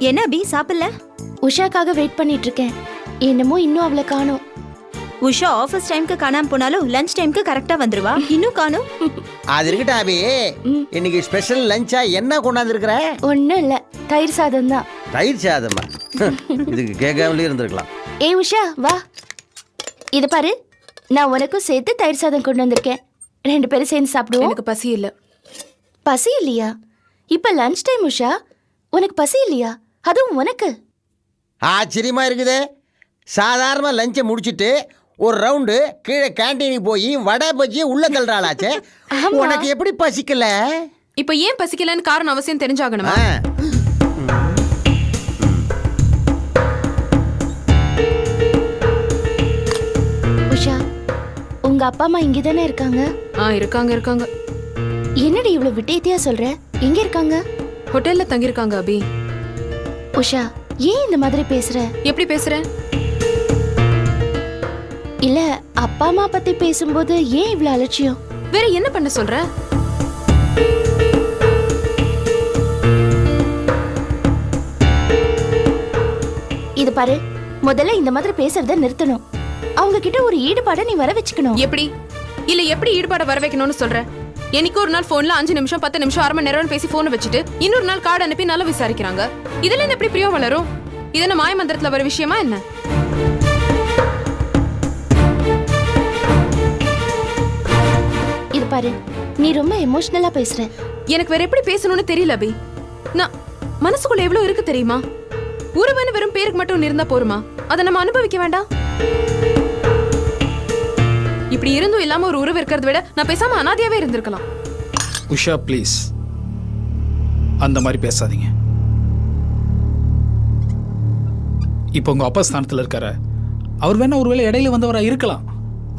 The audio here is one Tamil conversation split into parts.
என்ன அபி சாப்பிடல? உஷாக்காக வெயிட் பண்ணிட்டு இருக்கேன். என்னமோ இன்னும் அவளை காணோம். உஷா ஆபீஸ் டைம்க்கு காணாம போனாலும் லஞ்ச் டைம்க்கு கரெக்டா வந்துருவா. இன்னும் காணோம். அது இருக்கட்டும் அபி, இன்னைக்கு ஸ்பெஷல் லஞ்சா என்ன கொண்டாந்து இருக்கிற? ஒன்னும் இல்ல, தயிர் சாதம் தான். தயிர் சாதமா? இதுக்கு கேட்காமலே இருந்திருக்கலாம். ஏய் உஷா வா, இத பாரு, நான் உனக்கும் சேர்த்து தயிர் சாதம் கொண்டு வந்திருக்கேன். 2 பேரும் சேர்ந்து சாப்பிடுவோம். எனக்கு பசி இல்ல. பசி இல்லையா? இப்ப லஞ்ச் டைம் உஷா, உனக்கு பசி இல்லையா? அதுவும் உனக்கு ஆச்சரியமா இருக்குது. சாதாரண லஞ்சை முடிச்சுட்டு ஒரு ரவுண்டு கீழே கேண்டீனுக்கு போய் வடை பஜ்ஜி உள்ள தள்ளுறாளாச்சே, உனக்கு எப்படி பசிக்கல? இப்ப ஏன் பசிக்கலன்னு காரணம் அவசியம் தெரிஞ்சாகணுமா? உஷா, உங்க அப்பா அம்மா இங்கதானே இருக்காங்க? இருக்காங்க. என்னடி இவ்வளவு விட்டேத்தியா சொல்ற? எங்க இருக்காங்க? ஹோட்டல்ல தங்கியிருக்காங்க அபி. உஷா, ஏன் இந்த மாதிரி பேசுற? எப்படி பேசுற? இல்ல, அப்பா அம்மா பத்தி பேசும்போது ஏன் இவ்வளவு அலட்சியம்? வேற என்ன பண்ண சொல்ற? இது பாரு, முதல்ல இந்த மாதிரி பேசுறத நிறுத்தணும். அவங்க கிட்ட ஒரு ஈடுபாட நீ வர வச்சுக்கணும். எப்படி ஈடுபாட வர வைக்கணும்னு சொல்ற? எனக்கு ஒரு நாள் போன்ல 5 நிமிஷம் 10 நிமிஷம் அரை மணி நேரம் பேசி போனை வச்சுட்டு இன்னொரு நாள் கார்டு அனுப்பி நல்லா விசாரிக்கிறாங்க. இதுல இருந்து எப்படி பிரியம் வளரும்? இது என்ன மாய மந்திரத்துல வர விஷயமா என்ன? இது பாரு, நீ ரொம்ப எமோஷனலா பேசுற. எனக்கு வேற எப்படி பேசணும்னு தெரியல அபி. நான் மனசுக்குள்ள எவ்வளவு இருக்கு தெரியுமா? உறவுன்னு வெறும் பேருக்கு மட்டும் இருந்தா போருமா? அதை நம்ம அனுபவிக்க வேண்டாம்? இப்படி இருந்தும் இல்லாம ஒரு உறவு இருக்கிறத விட நான் பேசாம அனாதையாவே இருந்திருக்கலாம். உஷா ப்ளீஸ், அந்த மாதிரி பேசாதீங்க. இப்போ உங்க அப்பா ஸ்தானத்தில் இருக்காரு. அவர் வேணா ஒருவேளை இடையில வந்தவரா இருக்கலாம்.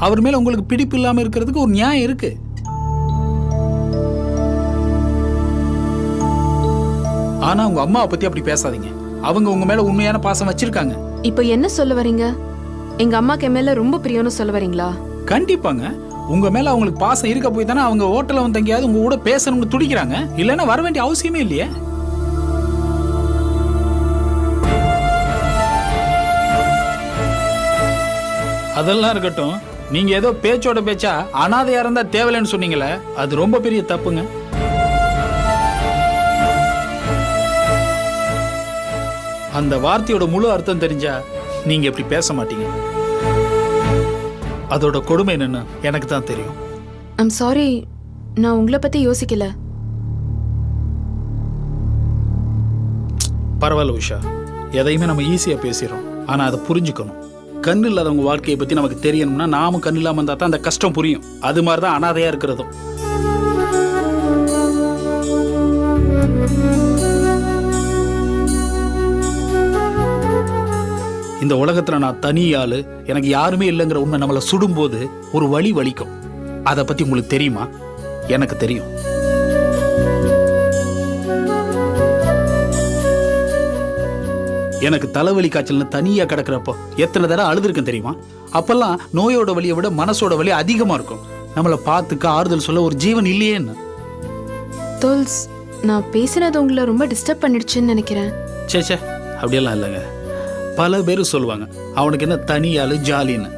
அவர் மேல உங்களுக்கு பிடிப்பு இல்லாம இருக்கிறதுக்கு ஒரு நியாயம் இருக்கு. ஆனா உங்க அம்மாவை பத்தி அப்படி பேசாதீங்க. அவங்க உங்க மேல உண்மையான பாசம் வச்சிருக்காங்க. இப்போ என்ன சொல்ல வரீங்க? எங்க அம்மாக்கு என் மேல ரொம்ப பிரியம்னு சொல்ல வரீங்களா? கண்டிப்பாங்க. உங்க மேல அவங்களுக்கு பாசம் இருக்க போய் தானே அவங்க ஹோட்டல்ல வந்து எங்கேயாவது உங்க கூட பேசணும்னு துடிக்கிறாங்க. இல்லைன்னா வர வேண்டிய அவசியமே இல்லையே. அதெல்லாம் இருக்கட்டும். நீங்க ஏதோ பேச்சோட பேச்சா அனாதையா இருந்தா தேவையில்லைன்னு சொன்னீங்களே, அது ரொம்ப பெரிய தப்புங்க. அந்த வார்த்தையோட முழு அர்த்தம் தெரிஞ்சா நீங்க இப்படி பேச மாட்டீங்க. அதோட கொடுமை என்னன்னு எனக்கு தான் தெரியும். ஐம் சாரி, நான் உங்களை பத்தி யோசிக்கல. பரவாயில்ல உஷா, எதையுமே நம்ம ஈஸியா பேசிடுறோம். ஆனா அதை புரிஞ்சுக்கணும். கண்ணு இல்லாதவங்க வாழ்க்கையை பத்தி நமக்கு தெரியணும்னா நாமும் கண்ணு இல்லாம இருந்தா தான் அந்த கஷ்டம் புரியும். அது மாதிரிதான் அனாதையா இருக்கிறதும். இந்த உலகத்துல நான் தனி ஆளு, எனக்கு யாருமே இல்லைங்கிற உண்மை நம்மளை சுடும்போது ஒரு வலி வலிக்கும். அதை பத்தி உங்களுக்கு தெரியுமா? எனக்கு தெரியும். எனக்கு தலைவலி காய்ச்சல்னு தனியா கிடக்கிறப்போ எத்தனை தடவை அழுதுருக்கேன் தெரியுமா? அப்பெல்லாம் நோயோட வலியை விட மனசோட வலி அதிகமா இருக்கும். நம்மளை பார்த்துக்க ஆறுதல் சொல்ல ஒரு ஜீவன் இல்லையேன்னு. தோல்ஸ், நான் பேசினது உங்களை ரொம்ப டிஸ்டர்ப் பண்ணிடுச்சுன்னு நினைக்கிறேன். சேச்சே, அப்படியெல்லாம் இல்லைங்க. பல பேர் சொல்லுவாங்க அவனுக்கு என்ன தனியாளு ஜாலின்னு.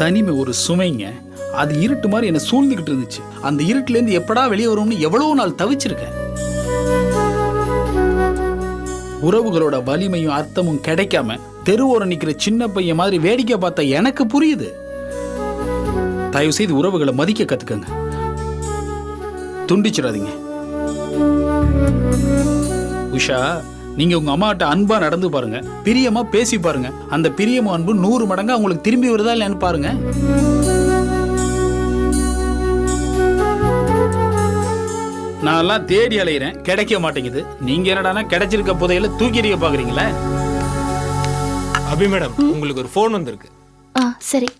தனிமை ஒரு சுமைங்க. அது இருட்டு மாதிரி என்ன சூழ்ந்துகிட்டு இருந்துச்சு. அந்த இருட்டுலேருந்து எப்படா வெளியே வரும்னு எவ்வளவு நாள் தவிச்சிருக்கேன். உறவுகளோட வலிமையும் அர்த்தமும் கிடைக்காம தெருவோரம் நிக்கிற சின்ன பையன் மாதிரி வேடிக்கை பார்த்த எனக்கு புரியுது. தயவு செய்து உறவுகளை மதிக்க கத்துக்கங்க. துண்டிச்சிடாதீங்க. உஷா, நீங்க உங்க அம்மாட்ட அன்பா நடந்து பாருங்க, பிரியமா பேசி பாருங்க. அந்த பிரியமும் அன்பு 100 மடங்கா உங்களுக்கு திரும்பி வருதா இல்லைன்னு பாருங்க. நான் எல்லாம் தேடி அலையிறேன், கிடைக்க மாட்டேங்குது. நீங்க என்னடானா கிடைச்சிருக்க புதையில தூக்கி எறிய பாக்குறீங்களா? அபி மேடம், உங்களுக்கு ஒரு போன் வந்திருக்கு. சரி.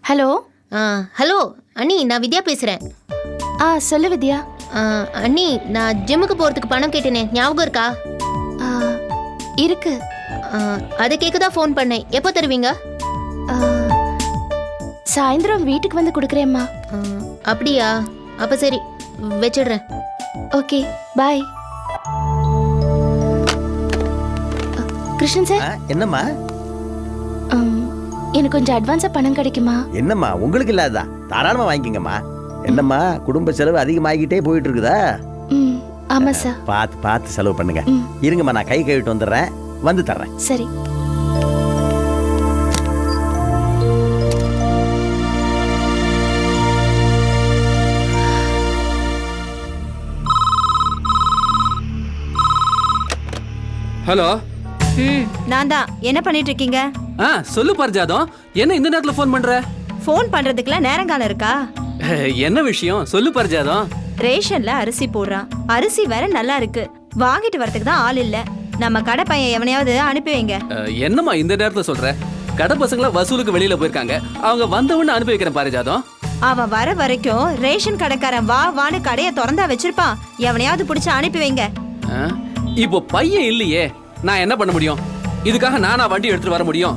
ஹலோ. ஹலோ அண்ணி, நான் வித்யா பேசுறேன். சொல்லு வித்யா. அண்ணி, நான் ஜிம்முக்கு போறதுக்கு பணம் கேட்டேனே, ஞாபகம் இருக்கா? இருக்கு. அதை கேட்க தான் ஃபோன் பண்ணேன். எப்போ தருவீங்க? சாயந்தரம் வீட்டுக்கு வந்து கொடுக்குறேம்மா. அப்படியா? அப்ப சரி, வச்சிடுறேன். ஓகே, பாய். கிருஷ்ணன் சார், என்னம்மா எனக்கு கொஞ்சம் அட்வான்ஸா பணம் கிடைக்குமா? என்னம்மா உங்களுக்கு இல்லாததா? தாராளமா வாங்கிக்கங்கம்மா. என்னம்மா குடும்ப செலவு அதிகமாகிட்டே போயிட்டு இருக்குதா? ம், ஆமா சார். பார்த்து பார்த்து செலவு பண்ணுங்க. ம். இருங்கம்மா, நான் கை கழுவிட்டு வந்துடுறேன், வந்து தர்றேன். சரி. ஹலோ. நான் தான். என்ன பண்ணிட்டு இருக்கீங்க? சொல்லு பர்ஜாதம், என்ன இந்த நேரத்துல ஃபோன் பண்ற? ஃபோன் பண்றதுக்குலாம் நேரங்காலம் இருக்கா? என்ன விஷயம் சொல்லு பர்ஜாதம். ரேஷன்ல அரிசி போடுறான். அரிசி வேற நல்லா இருக்கு, வாங்கிட்டு வரதுக்கு தான் ஆள் இல்ல. நம்ம கடை பையன் எவனையாவது அனுப்பி வைங்க. என்னம்மா இந்த நேரத்துல சொல்ற? கடை பசங்கள வசூலுக்கு வெளியில போயிருக்காங்க, அவங்க வந்தவொன்னு அனுப்பி வைக்கிறேன் பாரிஜாதம். அவன் வர வரைக்கும் ரேஷன் கடைக்காரன் வா வான்னு கடையை திறந்தா வச்சிருப்பான். எவனையாவது பிடிச்சு அனுப்பி வைங்க. இப்போ பையன் இல்லையே, நான் என்ன பண்ண முடியும்? இதுக்காக நானா வண்டி எடுத்துட்டு வர முடியும்?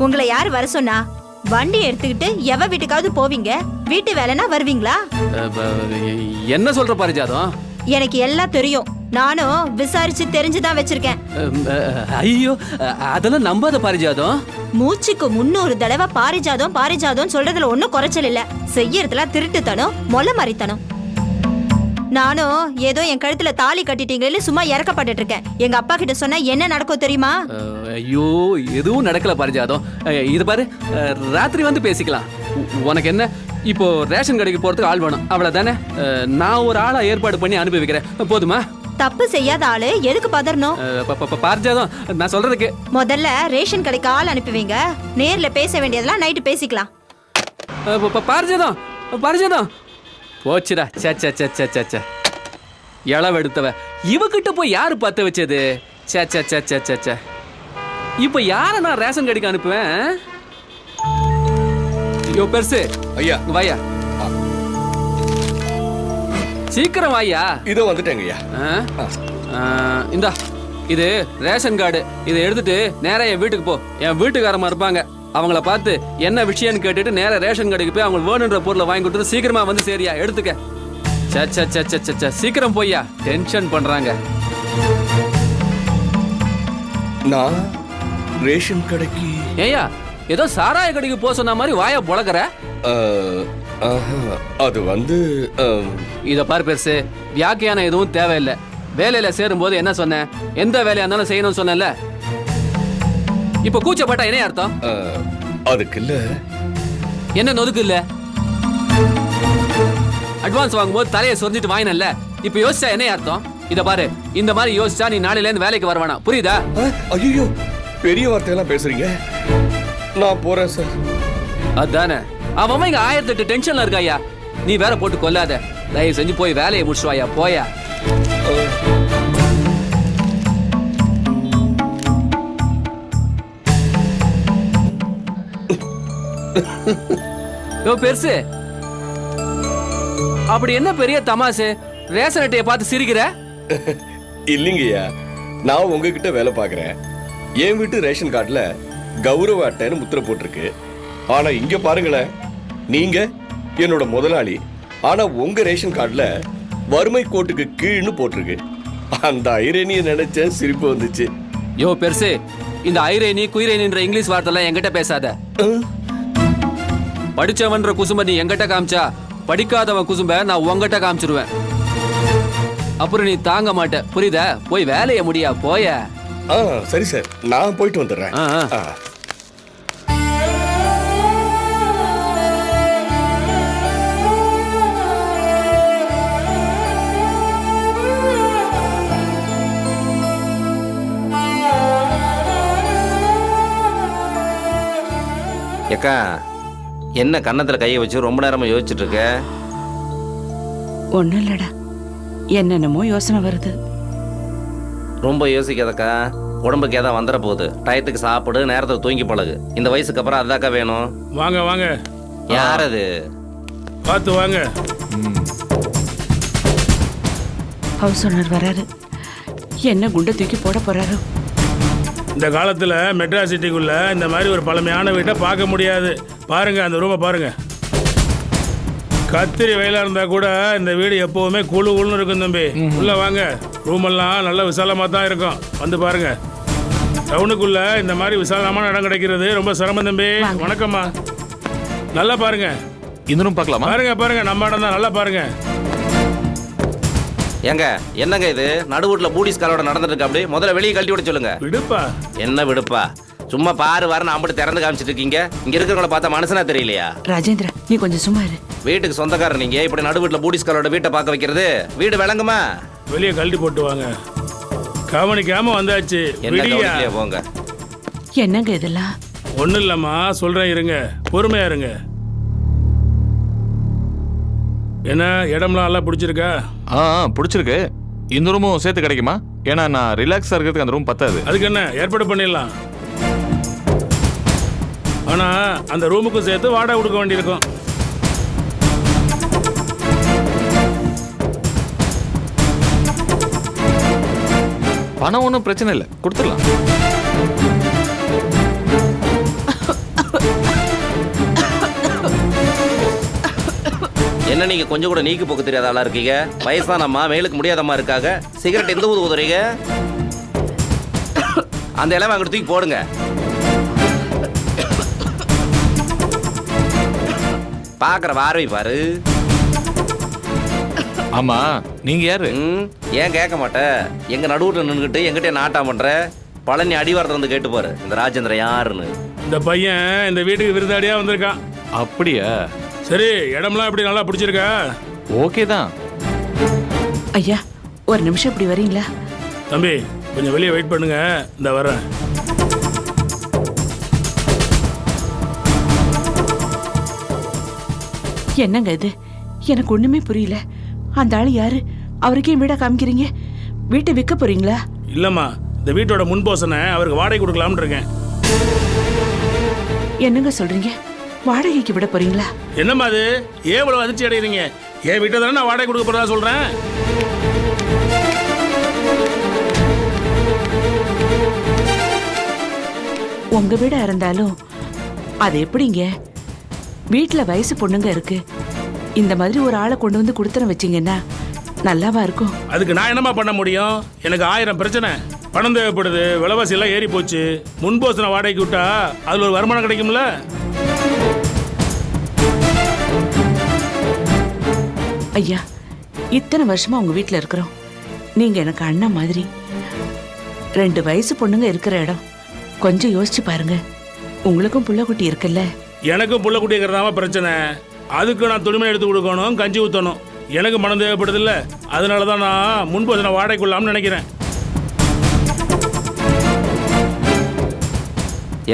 உங்களை யாரு வர சொன்னா? வண்டி எடுத்துக்கிட்டு எவ வீட்டுக்காவது போவீங்க? வீட்டு வேலைனா வருவீங்களா? என்ன சொல்ற பாரிஜாதம்? எனக்கு எல்லாம் தெரியும். நானும் விசாரிச்சு தெரிஞ்சுதான் வச்சிருக்கேன். ஐயோ, அதெல்லாம் நம்பாத பாரிஜாதம். மூச்சுக்கு 300 தடவை பாரிஜாதம் பாரிஜாதம் சொல்றதுல ஒண்ணும் குறைச்சல் இல்ல. செய்யறதுல திருட்டுத்தனம், மொள மாறித்தனம். நானும் ஏதோ என் கழுத்துல தாலி கட்டிட்டீங்களே சும்மா இறக்கப்பட்டு இருக்கேன். எங்க அப்பா கிட்ட சொன்னா என்ன நடக்கும் தெரியுமா? ஐயோ, எதுவும் நடக்கல பாரிஜாதம். இது பாரு, ராத்திரி வந்து பேசிக்கலாம். உனக்கு என்ன, இப்போ ரேஷன் கடைக்கு போறதுக்கு ஆள் வேணும், அவ்வளவுதானே? நான் ஒரு ஆளா ஏற்பாடு பண்ணி அனுப்பி வைக்கிறேன், போதுமா? தப்பு செய்யாத ஆளு எதுக்கு பதறணும்? பாரிஜாதம், நான் சொல்றதுக்கு முதல்ல ரேஷன் கடைக்கு ஆள் அனுப்புவீங்க. நேர்ல பேச வேண்டியதெல்லாம் நைட்டு பேசிக்கலாம். பாரிஜாதம், பாரிஜாதம் போச்சுடா. சே சே சே சே சே சே இளவெடுத்தவ இவகிட்ட போய் யாரு பத்த வச்சது? சே சே சே சே சே சே இப்போ யார நான் ரேஷன் கடைக்கு அனுப்புவேன்? யோ பெருசு, ஐயா வாயா, சீக்கிரம் வாயா. இதோ வந்துட்டேங்க ஐயா. இந்தா, இது ரேஷன் கார்டு. இதை எடுத்துட்டு நேரா என் வீட்டுக்கு போ. என் வீட்டுக்காரமா இருப்பாங்க, அவங்கள பார்த்து என்ன விஷயம்னு கேட்டுட்டு நேரா ரேஷன் கடைக்கு போய் அவங்க வேணுன்ற பொருளை வாங்கி கொடுத்துட்டு சீக்கிரமா வந்து சரியா எடுத்துக்க. சே சீக்கிரம் போய்யா, டென்ஷன் பண்றாங்க. நான் ரேஷன் கடைக்கு ஏயா ஏதோ சாராய கடைக்கு போக சொன்ன மாதிரி வாயா பொழக்கிற? அது வந்து இத பாரு பெருசு, வியாக்கியானம் எதுவும் தேவையில்லை. வேலையில சேரும் போது என்ன சொன்னேன்? எந்த வேலையா இருந்தாலும் செய்யணும்னு சொன்னேன்ல. இப்ப கூச்சப்பட்டா என்ன அர்த்தம்? அதுக்கு இல்ல. என்ன நொதுக்கு இல்ல? அட்வான்ஸ் வாங்கும்போது தலையை சொரிஞ்சிட்டு வாங்கினல்ல, இப்ப யோசிச்சா என்ன அர்த்தம்? இத பாரு, இந்த மாதிரி யோசிச்சா நீ நாளையில இருந்து வேலைக்கு வருவானா, புரியுதா? ஐயோ, பெரிய வார்த்தையெல்லாம் பேசுறீங்க. நான் போறேன் சார். அதானே, அவன் இங்க 1008 டென்ஷன்ல இருக்காயா. நீ வேற போட்டு கொல்லாத, தயவு செஞ்சு போய் வேலையை முடிச்சு வாயா, போயா. யோ பெருசு, அப்படி என்ன பெரிய தமாசு? ரேஷன் அட்டையை பார்த்து சிரிக்கிற? இல்லைங்கய்யா, நான் உங்ககிட்ட வேலை பார்க்கறேன். என் வீட்டு ரேஷன் கார்டுல கௌரவ அட்டைன்னு முத்திரை போட்டிருக்கு. ஆனா இங்க பாருங்களேன், நீங்க என்னோட முதலாளி, ஆனா உங்க ரேஷன் கார்டுல வறுமை கோட்டுக்கு கீழ்னு போட்டிருக்கு. அந்த ஐரேனிய நினைச்ச சிரிப்பு வந்துச்சு. யோ பெருசு, இந்த ஐரேனி குயிரேனின்ற இங்கிலீஷ் வார்த்தைலாம் என்கிட்ட பேசாத. படிச்சவன்ற குசும்ப நீ என்கிட்ட காமிச்சா, படிக்காதவன் குசும்ப நான் உங்ககிட்ட காமிச்சிருவேன். அப்புறம் நீ தாங்க மாட்ட, புரியுதா? போய் வேலைய முடியா, போய. சரி சார், நான் போயிட்டு வந்துடுறேன். ஏக்கா, என்ன கன்னத்தில் கையை வச்சு ரொம்ப நேரமாக யோசிச்சுட்டு இருக்க? ஒன்றும் இல்லடா, என்னென்னமோ யோசனை வருது. ரொம்ப யோசிக்காதக்கா, உடம்புக்கு ஏதாவது வந்துட போகுது. டயத்துக்கு சாப்பிடு, நேரத்தில் தூங்கி பழகு. இந்த வயசுக்கு அப்புறம் அதாக்கா வேணும். வாங்க வாங்க. யார் அது? பார்த்து வாங்க. ஹவுஸ் ஓனர் வராரு. என்ன குண்டை தூக்கி போட போறாரு? இந்த காலத்தில் மெட்ராஸ் சிட்டிக்குள்ள இந்த மாதிரி ஒரு பழமையான வீட்டை பார்க்க முடியாது. பாருங்க அந்த ரூமை பாருங்க. கத்திரி வெயிலா இருந்தா கூட இந்த வீடு எப்பவுமே குழு குழுன்னு இருக்கும் தம்பி. உள்ள வாங்க, ரூம் எல்லாம் நல்ல விசாலமா தான் இருக்கும். வந்து பாருங்க. டவுனுக்குள்ள இந்த மாதிரி விசாலமான இடம் கிடைக்கிறது ரொம்ப சிரமம் தம்பி. வணக்கம்மா. நல்லா பாருங்க. இந்த ரூம் பார்க்கலாமா? பாருங்க பாருங்க, நம்ம இடம் தான். நல்லா பாருங்க. ஏங்க என்னங்க இது நடுவூட்ல பூடிஸ் காலோட நடந்துட்டு இருக்கு. அப்படி முதல்ல வெளியே கழட்டி விட சொல்லுங்க. விடுப்பா. என்ன விடுப்பா? சும்மா பாரு வரணும் அம்பிட்டு திறந்து காமிச்சிட்டு இருக்கீங்க. இங்க இருக்கிறவங்கள பார்த்தா மனசனா தெரியலையா? ராஜேந்திரா நீ கொஞ்சம் சும்மா இரு. வீட்டுக்கு சொந்தக்காரர் நீங்க இப்படி நடுவீட்டுல பூடிஸ் காலோட வீட்டை பார்க்க வைக்கிறது வீடு விளங்குமா? வெளியே கழட்டி போட்டு வாங்க. கவனிக்காம வந்தாச்சு. என்ன கவனிக்கலையா போங்க. என்னங்க இதெல்லாம்? ஒன்றும் இல்லைம்மா, சொல்கிறேன் இருங்க, பொறுமையா இருங்க. என்ன இடம்லாம் நல்லா பிடிச்சிருக்கா? பிடிச்சிருக்கு. இந்த ரூமும் சேர்த்து கிடைக்குமா? ஏன்னா நான் ரிலாக்ஸாக இருக்கிறதுக்கு அந்த ரூம் பத்தாது. அதுக்கு என்ன ஏற்பாடு பண்ணிடலாம். ஆனால் அந்த ரூமுக்கும் சேர்த்து வாடகை கொடுக்க வேண்டியிருக்கும். பணம் ஒன்றும் பிரச்சனை இல்லை, கொடுத்துடலாம். என்ன நீங்க கொஞ்சம் கூட நீக்கி போக்க தெரியாத ஆளா இருக்கீங்க? வயசானம்மா மேலுக்கு முடியாதம்மா இருக்காங்க. சிகரெட் எந்த ஊதுறீங்க? அந்த இலை அங்கிட்டு தூக்கி போடுங்க. பாக்குற பார்வை பாரு. ஆமா நீங்க யாரு? ஏன் கேட்க மாட்டேன்? எங்க நடுவுல நின்றுகிட்டு எங்கிட்ட நாட்டா பண்ற பழனி அடிவாரத்தை வந்து கேட்டு பாரு இந்த ராஜேந்திரன் யாருன்னு. இந்த பையன் இந்த வீட்டுக்கு விருந்தாடியா வந்திருக்கான். அப்படியா? சரி, இடம்லாம் எப்படி நல்லா பிடிச்சிருக்கா? ஓகே தான். ஐயா ஒரு நிமிஷம் இப்படி வரீங்களா? தம்பி கொஞ்சம் வெளியே வெயிட் பண்ணுங்க, இந்த வரேன். என்னங்க இது? எனக்கு ஒண்ணுமே புரியல. அந்த ஆளு யாரு? அவருக்கே வீடா காமிக்கிறீங்க? வீட்டை விற்க போறீங்களா? இல்லம்மா, இந்த வீட்டோட முன்போசனை அவருக்கு வாடகை கொடுக்கலாம்னு இருக்கேன். என்னங்க சொல்றீங்க? வாடகைக்கு விட போறீங்களா? என்னம்மா அது? ஏன் இவ்வளவு அதிர்ச்சி அடைகிறீங்க? என் வீட்டை தானே நான் வாடகை கொடுக்க போறதா சொல்றேன். உங்க வீடா இருந்தாலும் அது எப்படிங்க? வீட்டுல வயசு பொண்ணுங்க இருக்கு. இந்த மாதிரி ஒரு ஆளை கொண்டு வந்து கொடுத்துற வச்சீங்கன்னா நல்லாவா இருக்கும்? அதுக்கு நான் என்னம்மா பண்ண முடியும்? எனக்கு 1000 பிரச்சனை. பணம் தேவைப்படுது, விலைவாசி எல்லாம் ஏறி போச்சு. முன்போசனை வாடகைக்கு விட்டா அதுல ஒரு வருமானம் கிடைக்கும்ல. ஐயா இத்தனை வருஷமா உங்க வீட்டுல இருக்கிறோம். நீங்க எனக்கு அண்ணன் மாதிரி. 2 வயசு பொண்ணுங்க இருக்கிற இடம். கொஞ்சம் யோசிச்சு பாருங்க. உங்களுக்கும் புள்ள குட்டி இருக்குல்ல? எனக்கும் புள்ள குட்டி இருக்கிறதாம பிரச்சனை. அதுக்கு நான் துணிமணி எடுத்து கொடுக்கணும், கஞ்சி ஊற்றணும். எனக்கு பணம் தேவைப்படுது இல்ல, அதனாலதான் நான் முன்போசனை வாடகை கொள்ளலாம்னு நினைக்கிறேன்.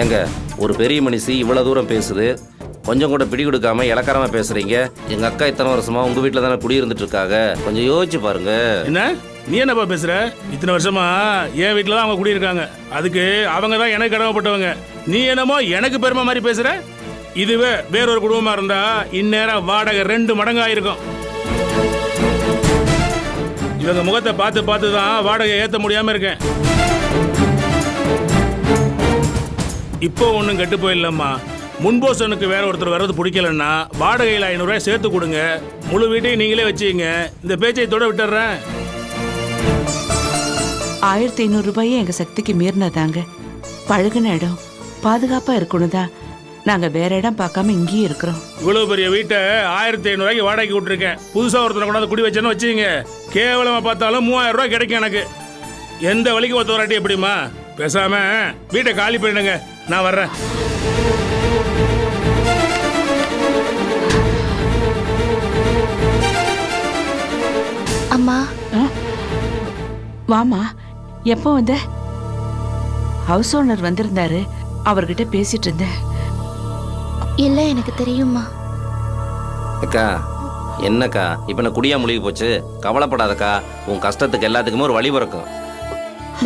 ஏங்க ஒரு பெரிய மனுஷி இவ்வளவு தூரம் பேசுது, கொஞ்சம் கூட பிடி கொடுக்காம இலக்காரமா பேசுறீங்க. எங்க அக்கா இத்தனை வருஷமா உங்க வீட்டுல தானே குடியிருந்துட்டு இருக்காங்க. கொஞ்சம் யோசிச்சு பாருங்க. என்ன நீ என்னப்பா பேசுற? இத்தனை வருஷமா என் வீட்டுல தான் அவங்க குடியிருக்காங்க. அதுக்கு அவங்க தான் எனக்கு கடமைப்பட்டவங்க. நீ என்னமோ எனக்கு பெருமை மாதிரி பேசுற. இதுவே வேறொரு குடும்பமா இருந்தா இந்நேரம் வாடகை 2 மடங்கு ஆயிருக்கும். இவங்க முகத்தை பார்த்து பார்த்து தான் வாடகை ஏற்ற முடியாம இருக்கேன். இப்போ ஒன்றும் கெட்டு போயிடலம்மா. முன்போசனுக்கு வேற ஒருத்தர் வர்றது பிடிக்கலன்னா வாடகையில் 500 ரூபாய் சேர்த்து கொடுங்க. முழு வீட்டையும் நீங்களே வச்சுங்க. இந்த பேச்சை தொட விட்டுறேன். 1500 ரூபாயே எங்க சக்திக்கு மீறினதாங்க. பழகுன இடம் பாதுகாப்பா இருக்கணும் தான் நாங்க வேற இடம் பார்க்காம இங்கேயே இருக்கிறோம். இவ்வளவு பெரிய வீட்டை 1500 ரூபாய்க்கு வாடகைக்கு விட்டுருக்கேன். புதுசா ஒருத்தனை கொண்டாந்து குடி வச்சேன்னு வச்சுங்க, கேவலமா பார்த்தாலும் 3000 ரூபாய் கிடைக்கும் எனக்கு. எந்த வழிக்கு ஒருத்த வராட்டி எப்படிமா? பேசாம வீட்டை காலி பண்ணிடுங்க, நான் வர்றேன். அம்மா வாமா. எப்போ வந்த? ஹவுஸ் ஓனர் வந்திருந்தாரு, அவர்கிட்ட பேசிட்டு இருந்தேன். இல்ல எனக்கு தெரியுமா. அக்கா என்னக்கா இப்ப நான் குடியா முழுகி போச்சு? கவலைப்படாதக்கா, உன் கஷ்டத்துக்கு எல்லாத்துக்குமே ஒரு வழி பிறக்கும்.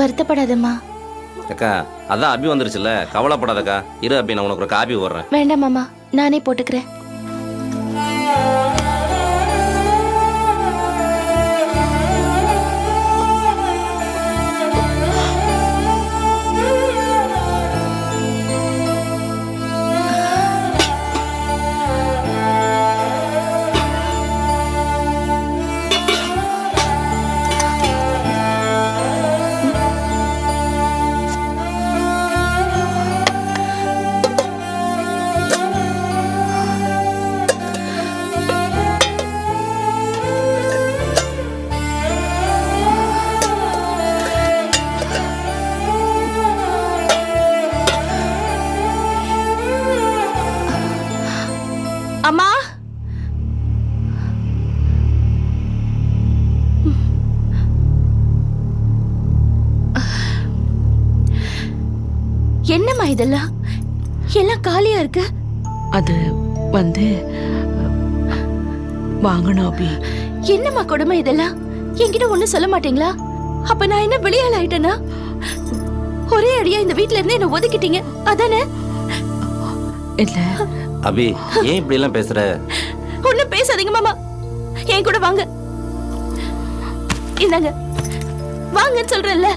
வருத்தப்படாதம்மா. அக்கா அதான் அபி வந்துருச்சுல்ல, கவலைப்படாதக்கா. இரு அபி, நான் உனக்கு ஒரு காபி போடுறேன். வேண்டாம் மாமா, நானே போட்டுக்கிறேன். என்னம்மா இதெல்லாம் எல்லாம் காலியா இருக்கு. அது வந்து வாங்கணும் அபி. என்னம்மா கொடுமை இதெல்லாம்? என்கிட்ட ஒண்ணும் சொல்ல மாட்டீங்களா? அப்ப நான் என்ன வெளியாள் ஆயிட்டேனா? ஒரே அடியா இந்த வீட்ல இருந்து என்ன ஒதுக்கிட்டீங்க அதானே? இல்ல அபி, ஏன் இப்படி எல்லாம் பேசுற? ஒண்ணும் பேசாதீங்க மாமா, என் கூட வாங்க. இந்தாங்க வாங்கன்னு சொல்றேன்ல.